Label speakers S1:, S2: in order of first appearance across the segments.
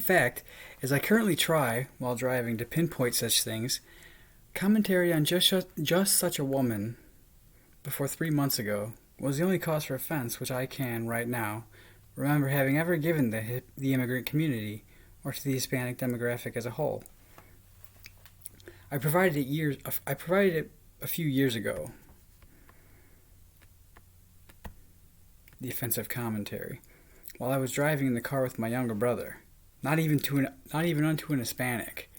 S1: fact, as I currently try, while driving, to pinpoint such things, commentary on just such a woman before 3 months ago was the only cause for offense which I can, right now, remember having ever given the immigrant community or to the Hispanic demographic as a whole. I provided it a few years ago. The offensive commentary, while I was driving in the car with my younger brother, not even unto an Hispanic.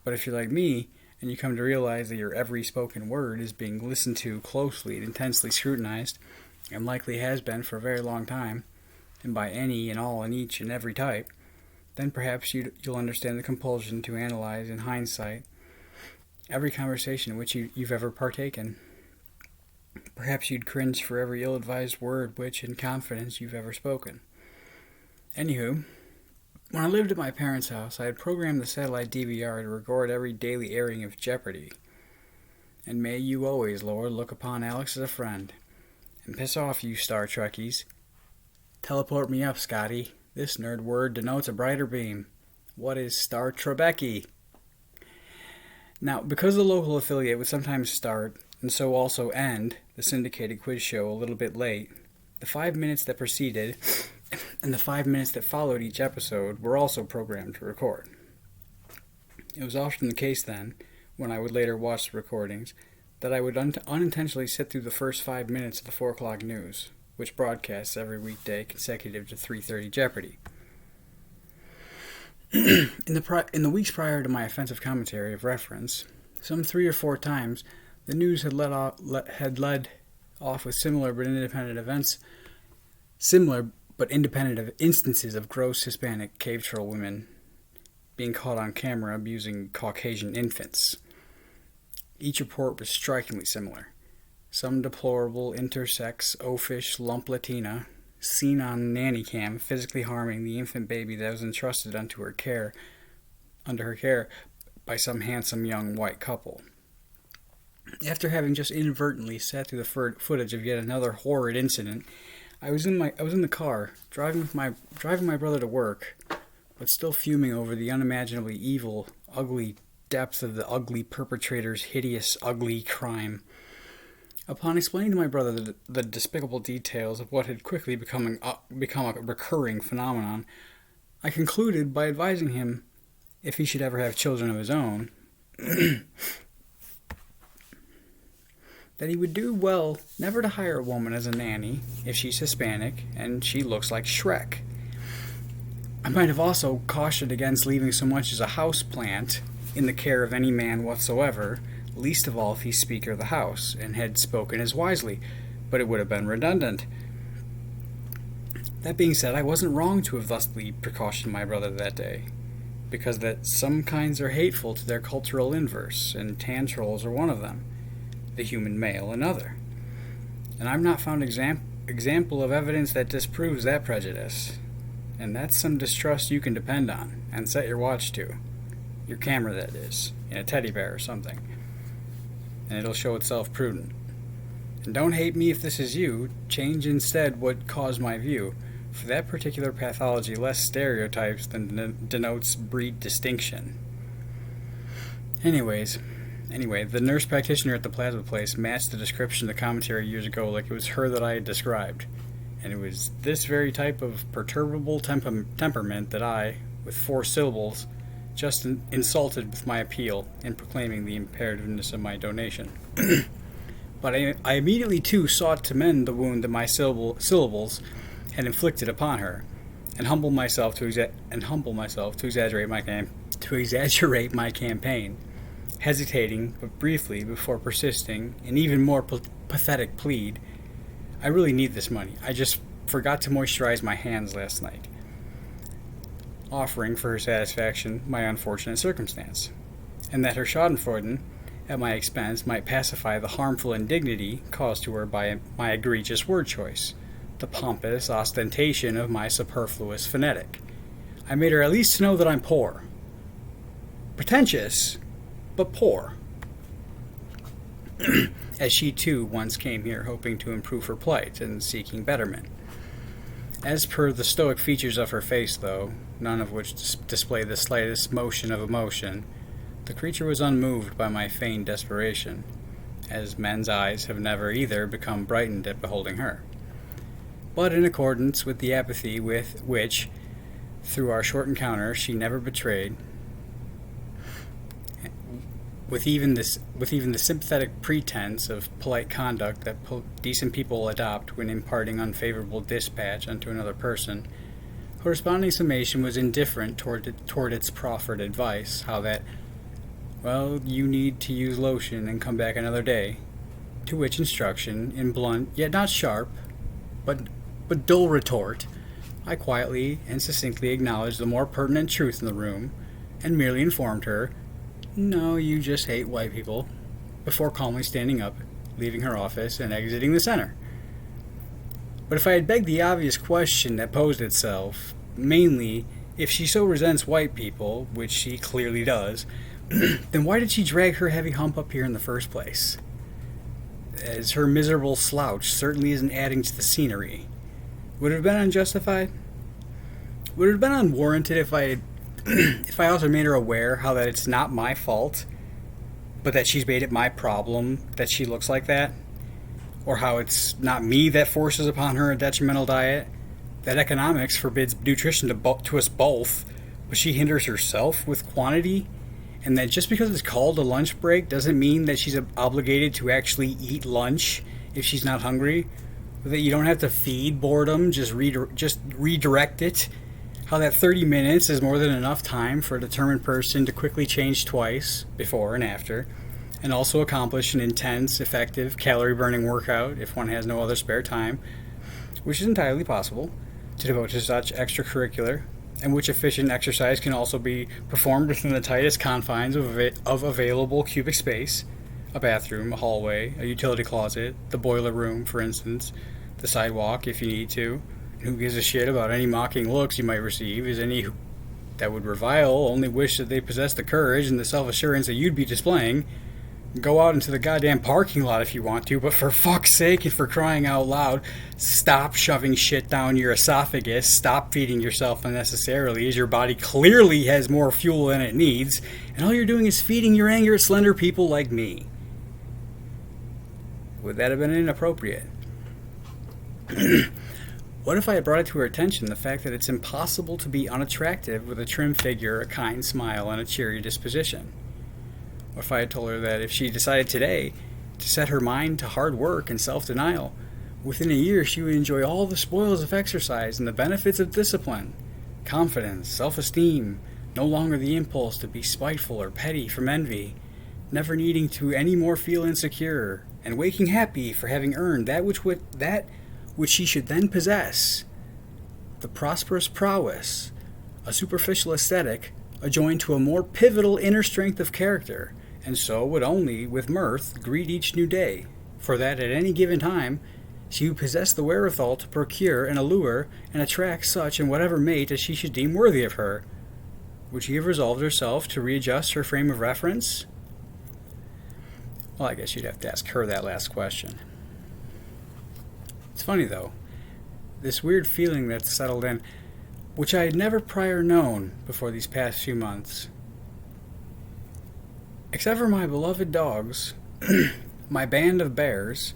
S1: But if you're like me, and you come to realize that your every spoken word is being listened to closely and intensely scrutinized, and likely has been for a very long time, and by any and all and each and every type, then perhaps you'll understand the compulsion to analyze in hindsight every conversation in which you've ever partaken. Perhaps you'd cringe for every ill-advised word which, in confidence, you've ever spoken. Anywho, when I lived at my parents' house, I had programmed the satellite DVR to record every daily airing of Jeopardy. And may you always, Lord, look upon Alex as a friend. And piss off, you Star Trekkies. Teleport me up, Scotty. This nerd word denotes a brighter beam. What is Star Trebeki? Now, because the local affiliate would sometimes start, and so also end, the syndicated quiz show a little bit late, the 5 minutes that preceded and the 5 minutes that followed each episode were also programmed to record. It was often the case then, when I would later watch the recordings, that I would unintentionally sit through the first 5 minutes of the 4 o'clock news, which broadcasts every weekday consecutive to 3:30 Jeopardy. In the weeks prior to my offensive commentary of reference, some 3 or 4 times, the news had led off with similar but independent instances of gross Hispanic cave troll women being caught on camera abusing Caucasian infants. Each report was strikingly similar. Some deplorable intersex oafish lump Latina seen on nanny cam physically harming the infant baby that was entrusted under her care by some handsome young white couple. After having just inadvertently sat through the footage of yet another horrid incident, I was in the car, driving my brother to work, but still fuming over the unimaginably evil, ugly depth of the ugly perpetrator's hideous, ugly crime. Upon explaining to my brother the despicable details of what had quickly become a recurring phenomenon, I concluded by advising him, if he should ever have children of his own, that he would do well never to hire a woman as a nanny if she's Hispanic and she looks like Shrek. I might have also cautioned against leaving so much as a house plant in the care of any man whatsoever, least of all if he's Speaker of the House, and had spoken as wisely, but it would have been redundant. That being said, I wasn't wrong to have thusly precautioned my brother that day, because that some kinds are hateful to their cultural inverse, and tan trolls are one of them. The human male another. And I've not found example of evidence that disproves that prejudice. And that's some distrust you can depend on, and set your watch to. Your camera, that is, in a teddy bear or something. And it'll show itself prudent. And don't hate me if this is you, change instead what caused my view, for that particular pathology less stereotypes than denotes breed distinction. Anyway, the nurse practitioner at the plasma place matched the description of the commentary years ago like it was her that I had described. And it was this very type of perturbable temperament that I, with 4 syllables, just insulted with my appeal in proclaiming the imperativeness of my donation. But I immediately, too, sought to mend the wound that my syllables had inflicted upon her, and humble myself to exaggerate my campaign, hesitating but briefly before persisting in even more pathetic plead. I really need this money. I just forgot to moisturize my hands last night. Offering for her satisfaction my unfortunate circumstance, and that her schadenfreude at my expense might pacify the harmful indignity caused to her by my egregious word choice, the pompous ostentation of my superfluous phonetic. I made her at least to know that I'm poor. Pretentious, but poor. As she too once came here hoping to improve her plight and seeking betterment. As per the stoic features of her face, though, none of which display the slightest motion of emotion, the creature was unmoved by my feigned desperation, as men's eyes have never either become brightened at beholding her. But in accordance with the apathy with which, through our short encounter, she never betrayed, with even the sympathetic pretense of polite conduct that decent people adopt when imparting unfavorable dispatch unto another person, corresponding summation was indifferent toward its proffered advice, how that, well, you need to use lotion and come back another day, to which instruction, in blunt, yet not sharp, but dull retort, I quietly and succinctly acknowledged the more pertinent truth in the room, and merely informed her, no, you just hate white people, before calmly standing up, leaving her office, and exiting the center. But if I had begged the obvious question that posed itself, mainly, if she so resents white people, which she clearly does, then why did she drag her heavy hump up here in the first place? As her miserable slouch certainly isn't adding to the scenery. Would it have been unjustified? Would it have been unwarranted if I also made her aware how that it's not my fault, but that she's made it my problem that she looks like that? Or how it's not me that forces upon her a detrimental diet, that economics forbids nutrition to us both, but she hinders herself with quantity, and that just because it's called a lunch break doesn't mean that she's obligated to actually eat lunch if she's not hungry, that you don't have to feed boredom, just redirect it. How that 30 minutes is more than enough time for a determined person to quickly change twice, before and after, and also accomplish an intense, effective, calorie-burning workout if one has no other spare time, which is entirely possible, to devote to such extracurricular, and which efficient exercise can also be performed within the tightest confines of available cubic space, a bathroom, a hallway, a utility closet, the boiler room, for instance, the sidewalk if you need to. Who gives a shit about any mocking looks you might receive, as any that would revile only wish that they possessed the courage and the self-assurance that you'd be displaying. Go out into the goddamn parking lot if you want to, but for fuck's sake and for crying out loud, stop shoving shit down your esophagus, stop feeding yourself unnecessarily, as your body clearly has more fuel than it needs, and all you're doing is feeding your anger at slender people like me. Would that have been inappropriate? What if I had brought it to her attention the fact that it's impossible to be unattractive with a trim figure, a kind smile, and a cheery disposition? What if I had told her that if she decided today to set her mind to hard work and self-denial, within a year she would enjoy all the spoils of exercise and the benefits of discipline, confidence, self-esteem, no longer the impulse to be spiteful or petty from envy, never needing to any more feel insecure, and waking happy for having earned that which she should then possess, the prosperous prowess, a superficial aesthetic, adjoined to a more pivotal inner strength of character, and so would only, with mirth, greet each new day, for that at any given time she would possess the wherewithal to procure and allure and attract such and whatever mate as she should deem worthy of her. Would she have resolved herself to readjust her frame of reference? Well, I guess you'd have to ask her that last question. It's funny, though, this weird feeling that's settled in, which I had never prior known before these past few months. Except for my beloved dogs, my band of bears,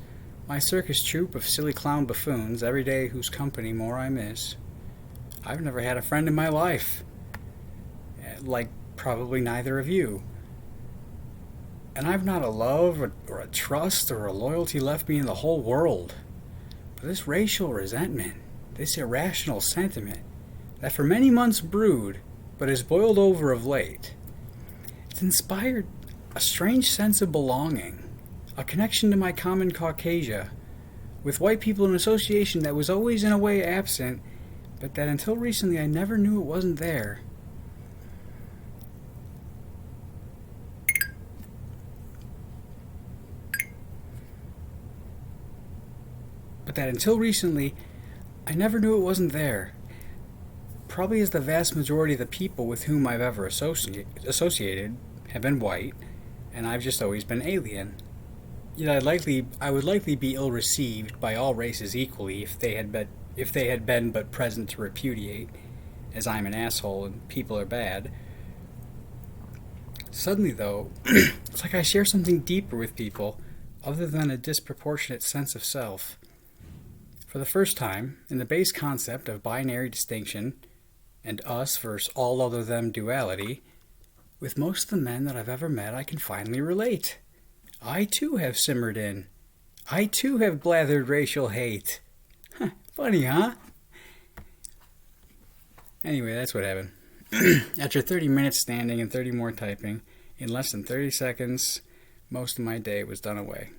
S1: my circus troupe of silly clown buffoons, every day whose company more I miss, I've never had a friend in my life. Like probably neither of you. And I've not a love or a trust or a loyalty left me in the whole world. But this racial resentment, this irrational sentiment, that for many months brewed, but has boiled over of late, it's inspired a strange sense of belonging, a connection to my common Caucasia, with white people in association that was always in a way absent, but that until recently I never knew it wasn't there. I never knew it wasn't there. Probably as the vast majority of the people with whom I've ever associated have been white, and I've just always been alien. Yet I would likely be ill-received by all races equally if they had if they had been but present to repudiate, as I'm an asshole and people are bad. Suddenly, though, it's like I share something deeper with people other than a disproportionate sense of self. For the first time, in the base concept of binary distinction and us versus all other them duality, with most of the men that I've ever met, I can finally relate. I too have simmered in. I too have blathered racial hate. Funny, huh? Anyway, that's what happened. After 30 minutes standing and 30 more typing, in less than 30 seconds, most of my day was done away.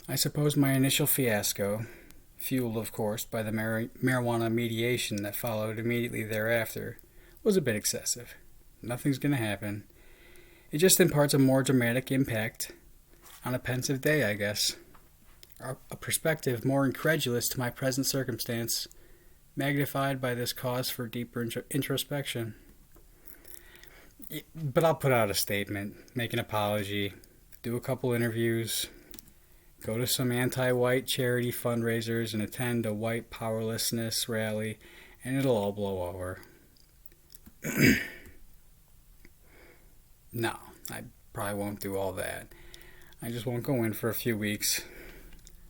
S1: I suppose my initial fiasco, fueled of course by the marijuana mediation that followed immediately thereafter, was a bit excessive. Nothing's going to happen. It just imparts a more dramatic impact on a pensive day, I guess. A perspective more incredulous to my present circumstance, magnified by this cause for deeper introspection. But I'll put out a statement, make an apology, do a couple interviews, go to some anti-white charity fundraisers and attend a white powerlessness rally, and it'll all blow over. No, I probably won't do all that. I just won't go in for a few weeks.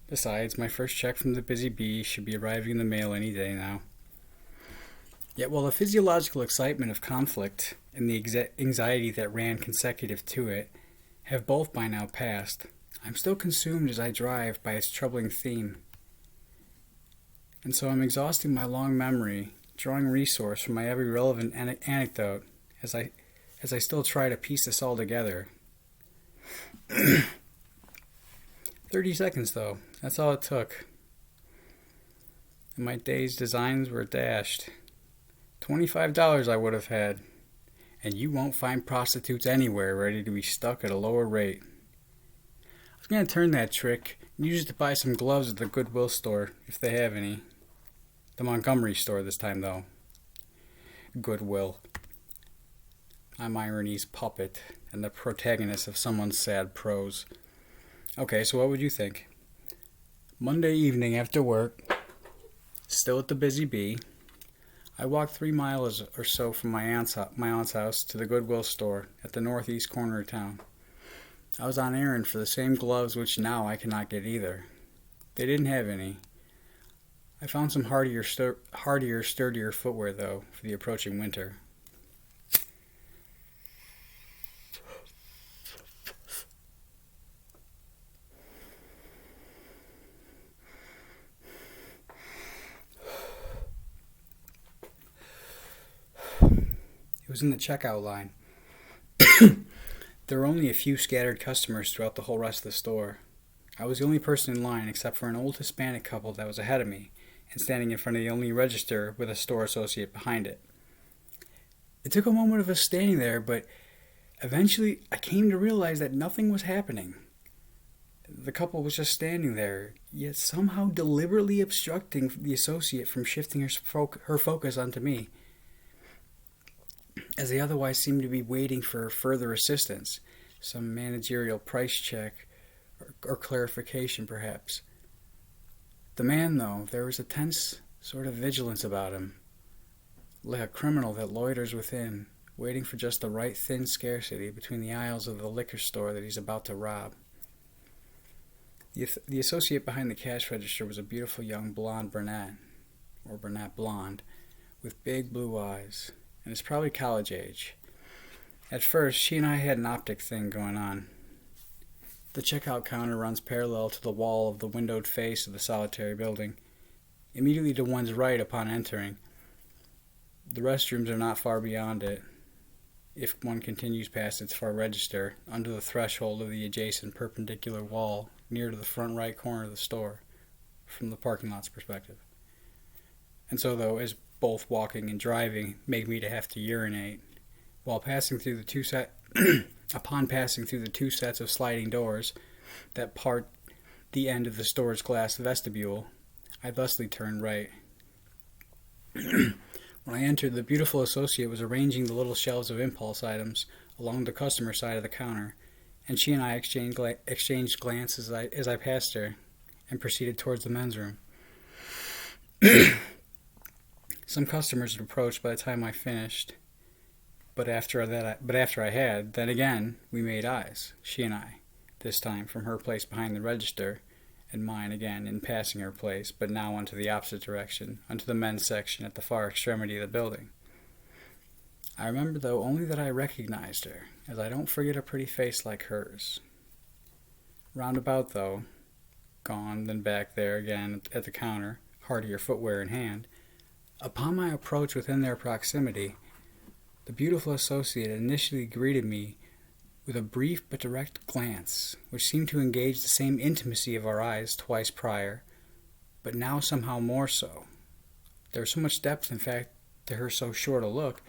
S1: Besides, my first check from the Busy Bee should be arriving in the mail any day now. Yet while the physiological excitement of conflict and the anxiety that ran consecutive to it have both by now passed, I'm still consumed as I drive by its troubling theme. And so I'm exhausting my long memory, drawing resource from my every relevant anecdote as I still try to piece this all together. 30 seconds, though. That's all it took. And my day's designs were dashed. $25 I would have had. And you won't find prostitutes anywhere ready to be stuck at a lower rate. I was going to turn that trick and use it to buy some gloves at the Goodwill store, if they have any. The Montgomery store this time, though. Goodwill. I'm irony's puppet and the protagonist of someone's sad prose. Okay, so what would you think? Monday evening after work, still at the Busy Bee, I walked 3 miles or so from my aunt's house to the Goodwill store at the northeast corner of town. I was on errand for the same gloves which now I cannot get either. They didn't have any. I found some hardier, sturdier footwear, though, for the approaching winter. It was in the checkout line. There were only a few scattered customers throughout the whole rest of the store. I was the only person in line except for an old Hispanic couple that was ahead of me and standing in front of the only register with a store associate behind it. It took a moment of us standing there, but eventually I came to realize that nothing was happening. The couple was just standing there, yet somehow deliberately obstructing the associate from shifting her focus onto me, as they otherwise seemed to be waiting for further assistance, some managerial price check or clarification perhaps. The man, though, there was a tense sort of vigilance about him, like a criminal that loiters within, waiting for just the right thin scarcity between the aisles of the liquor store that he's about to rob. The associate behind the cash register was a beautiful young blonde brunette, or brunette blonde, with big blue eyes, and is probably college age. At first, she and I had an optic thing going on. The checkout counter runs parallel to the wall of the windowed face of the solitary building, immediately to one's right upon entering. The restrooms are not far beyond it, if one continues past its far register, under the threshold of the adjacent perpendicular wall, near to the front right corner of the store, from the parking lot's perspective. And so, though, as both walking and driving make me to have to urinate, while passing through upon passing through the two sets of sliding doors that part the end of the store's glass vestibule, I thusly turned right. When I entered, the beautiful associate was arranging the little shelves of impulse items along the customer side of the counter, and she and I exchanged glances as I passed her and proceeded towards the men's room. Some customers had approached by the time I finished, but after I had, then again, we made eyes, she and I, this time from her place behind the register, and mine again in passing her place, but now onto the opposite direction, onto the men's section at the far extremity of the building. I remember, though, only that I recognized her, as I don't forget a pretty face like hers. Roundabout, though, gone, then back there again at the counter, hardier footwear in hand, upon my approach within their proximity, the beautiful associate initially greeted me with a brief but direct glance, which seemed to engage the same intimacy of our eyes twice prior, but now somehow more so. There was so much depth, in fact, to her so short a look,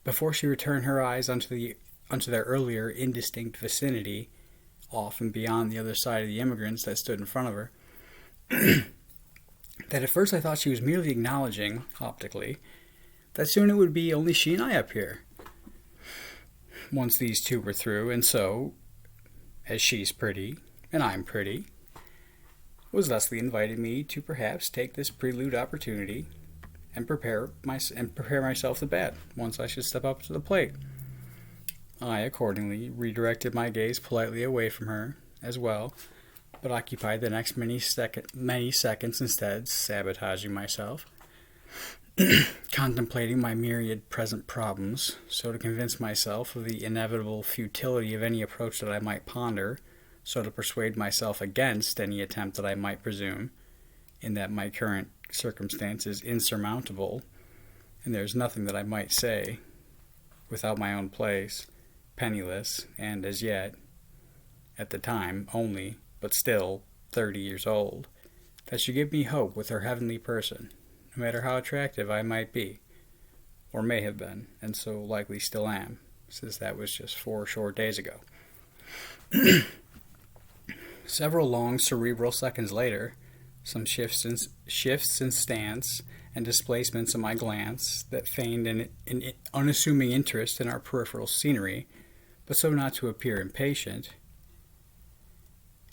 S1: before she returned her eyes onto their earlier indistinct vicinity, off and beyond the other side of the immigrants that stood in front of her, that at first I thought she was merely acknowledging, optically, that soon it would be only she and I up here, once these two were through, and so, as she's pretty, and I'm pretty, was thusly inviting me to perhaps take this prelude opportunity and prepare myself to bat once I should step up to the plate. I accordingly redirected my gaze politely away from her as well, but occupied the next many seconds instead sabotaging myself, contemplating my myriad present problems, so to convince myself of the inevitable futility of any approach that I might ponder, so to persuade myself against any attempt that I might presume, in that my current circumstance is insurmountable, and there's nothing that I might say, without my own place, penniless, and as yet, at the time, only, but still, 30 years old, that should give me hope with her heavenly person, no matter how attractive I might be, or may have been, and so likely still am, since that was just 4 short days ago. Several long cerebral seconds later, some shifts in stance and displacements in my glance that feigned an unassuming interest in our peripheral scenery, but so not to appear impatient,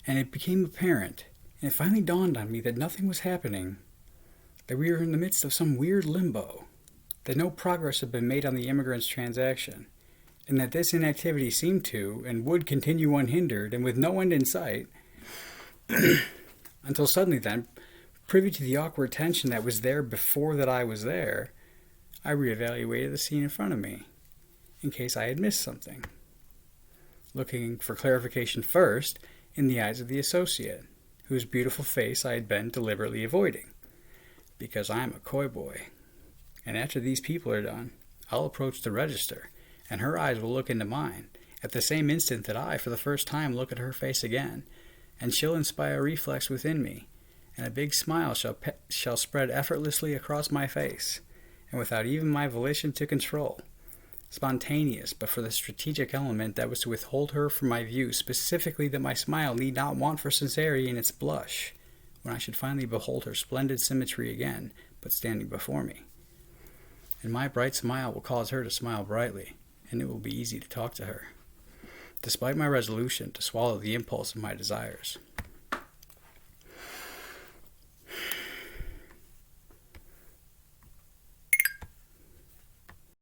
S1: and it became apparent, and it finally dawned on me that nothing was happening, that we were in the midst of some weird limbo, that no progress had been made on the immigrants' transaction, and that this inactivity seemed to and would continue unhindered and with no end in sight, until suddenly then, privy to the awkward tension that was there before that I was there, I reevaluated the scene in front of me, in case I had missed something, looking for clarification first in the eyes of the associate, whose beautiful face I had been deliberately avoiding, because I am a coy boy, and after these people are done, I'll approach the register, and her eyes will look into mine, at the same instant that I, for the first time, look at her face again, and she'll inspire a reflex within me, and a big smile shall spread effortlessly across my face, and without even my volition to control, spontaneous, but for the strategic element that was to withhold her from my view, specifically that my smile need not want for sincerity in its blush, when I should finally behold her splendid symmetry again, but standing before me. And my bright smile will cause her to smile brightly, and it will be easy to talk to her, despite my resolution to swallow the impulse of my desires.